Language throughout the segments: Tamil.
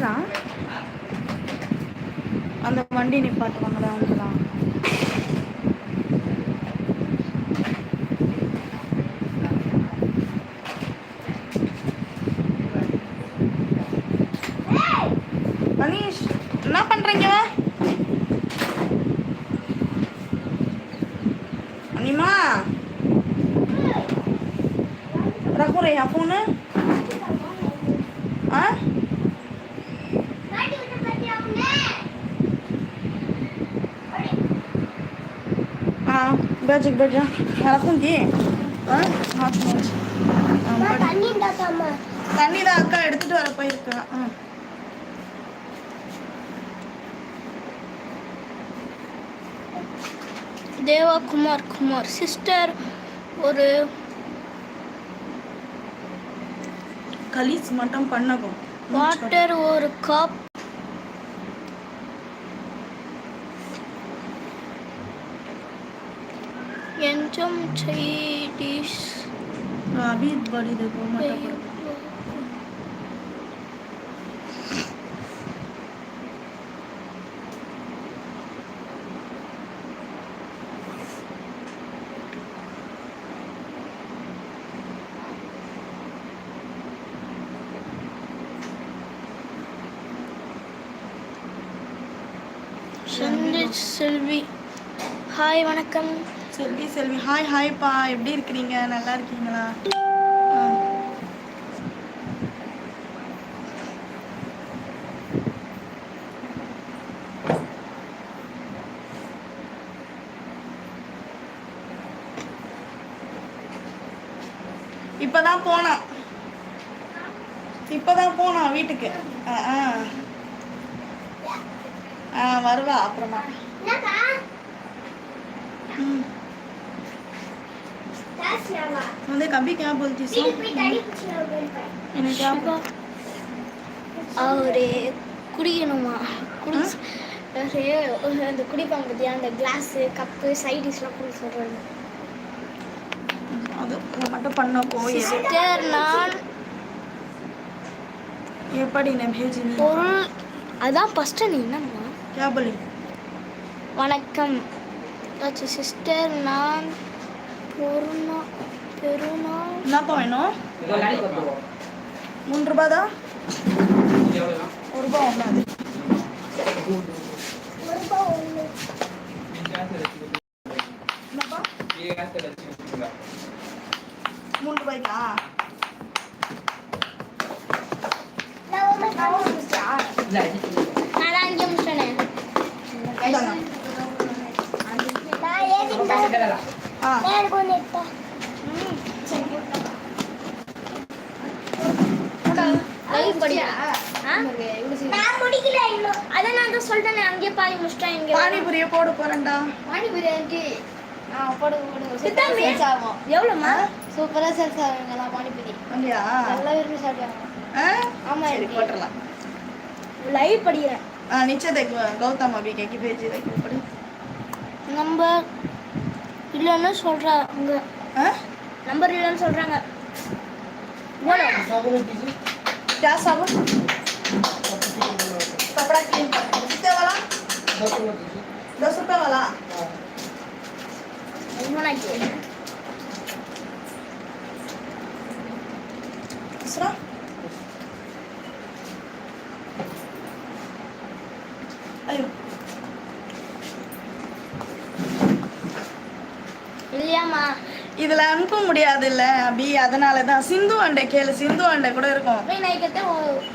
யாரா அந்த வண்டி நிப்பாட்டுவாங்களா அவங்கதான். மனிஷ் என்ன பண்றீங்க? அனிமா रखो रे यहाँ फोन हाँ हाँ बैठ जा मैं रखूँगी हाँ हाथ में தண்ணி தான் அக்கா எடுத்துட்டு வர போயிருக்கா. தேவா குமார் சிஸ்டர் ஒரு கலீஸ் மட்டும் பண்ணவும் வாட்டர் ஒரு கப் என்ஜம் சைடிஷ் अभी बड़ी देखो मटा पड़ செல்வி ஹாய் வணக்கம். செல்வி ஹாய் பா, எப்படி இருக்கிறீங்க? நல்லா இருக்கீங்களா? இப்பதான் போனான் வீட்டுக்கு. வருவா அப்புறமா. कभी क्या बोलती அவரு குடிக்கணுமா அந்த குடிப்பாங்க பத்தியா அந்த கிளாஸு கப்பு சைடிஷ்லாம் குடி சொல்றாங்க. அது மட்டும் பண்ண போய் சிஸ்டர் நான் எப்படி நான் भेजनी பொருள் அதான் ஃபர்ஸ்ட் நீ என்னம்மா क्या बोली வணக்கம் ஆச்சு சிஸ்டர் நான் பெருநாள் என்னப்பா வேணும்? 3 ரூபாய் தான். 1 ரூபாய் ஒண்ணாது. 1 ரூபாய் ஒண்ணு. என்னப்பா? 3 ரூபாய்க்கா? நான் அங்கே முடிச்சேனே. பானிபுரிய போட போறேன்டா. எவ்வளோமா சூப்பரா சேல்ஸ் ஆகுங்களா பானிபுரி? அப்படியா? நல்லா விரும்பி சாப்பிடுவாங்க. ஆமா போட்டுடலாம். லைவ் படிக்கிறேன். नीचे देख गौतम अभी क्या की भेजी देखो पढ़ नंबर இல்லன்னு சொல்றாங்க. नंबर இல்லன்னு சொல்றாங்க. बोलो क्या साबुन कपड़ा क्लीन करने कितने वाला 10 रुपए वाला होना चाहिए. दूसरा अयो இல்லையாமா இதுல அனுப்ப முடியாது இல்ல அபி, அதனால தான். சிந்து அண்டை கேளு, சிந்து அண்டை கூட இருக்கும். मैं नहीं कहते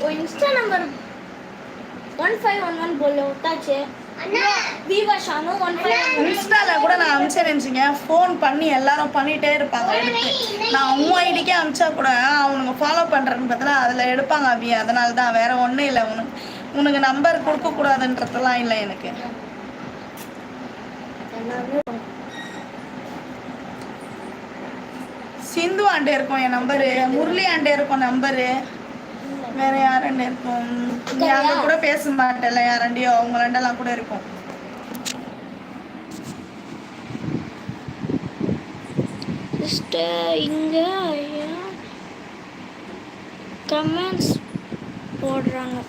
वो इंस्टा नंबर 1511 बोलो ताचे अन्ना विवा शानो 1511 இன்ஸ்டால கூட நான் அனுப்பிச்சிருந்துச்சிங்க. ஃபோன் பண்ணி எல்லாரும் பண்ணிட்டே இருப்பாங்க எடுத்து. நான் உன் ஐடிக்கே அனுப்பிச்சா கூட அவனுங்க ஃபாலோ பண்றேன்னு பார்த்தா அதுல எடுப்பாங்க அபி, அதனால தான். வேற ஒன்றும் இல்லை. உனக்கு நம்பர் கொடுக்க கூடாதுன்றதெல்லாம் இல்லை எனக்கு. சிந்து ஆண்டே இருக்கும் என் நம்பரு, முரளி ஆண்டே இருக்கும் நம்பரு, வேற யாரண்டே இருக்கும். யாங்க கூட பேச மாட்டேன்ல யாரண்டியோ, அவங்க ரெண்டெல்லாம் கூட இருக்கும். இங்க கமெண்ட்ஸ் போடுறாங்க.